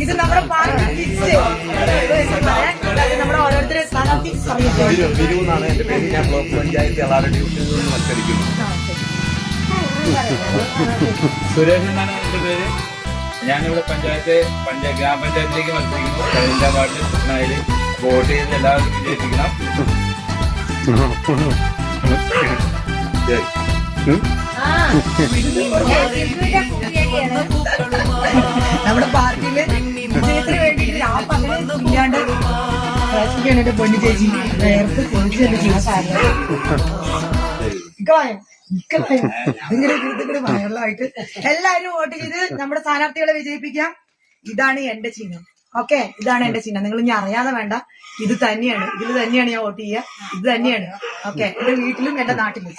ഇത് നമ്മുടെ പാർട്ടി നമ്മുടെ ഓരോരുത്തരെ സ്ഥാനാർത്ഥി ബിരുന്നാണ് എന്റെ പേര്. ഞാൻ ബ്ലോക്ക് പഞ്ചായത്ത് എളാട് ഡിവിഷനിൽ നിന്ന് മത്സരിക്കുന്നു. സുരേഷ് എന്നാണ് എന്റെ പേര്. ഞാനിവിടെ ഗ്രാമപഞ്ചായത്തിലേക്ക് മത്സരിക്കുന്നു. കഴിഞ്ഞ വാർഡിൽ കൃഷ്ണായില് വോട്ട് ചെയ്ത് എല്ലാവരും വിജയിപ്പിക്കണം. നമ്മുടെ പാർട്ടിയില് വിജയത്തിന് വേണ്ടിയിട്ട് ഇല്ലാണ്ട് എന്റെ പൊന്നു ചേച്ചി നേരത്തെ ഇതിങ്ങനെ വയറിലായിട്ട് എല്ലാവരും വോട്ട് ചെയ്ത് നമ്മുടെ സ്ഥാനാർത്ഥികളെ വിജയിപ്പിക്കാം. ഇതാണ് എന്റെ ചിഹ്നം. ഓക്കെ, ഇതാണ് എന്റെ ചിഹ്നം. നിങ്ങൾ ഇനി അറിയാതെ വേണ്ട, ഇത് തന്നെയാണ്. ഇതിൽ തന്നെയാണ് ഞാൻ വോട്ട് ചെയ്യുക. ഇത് തന്നെയാണ്. ഓക്കെ, എന്റെ വീട്ടിലും എന്റെ നാട്ടിലും.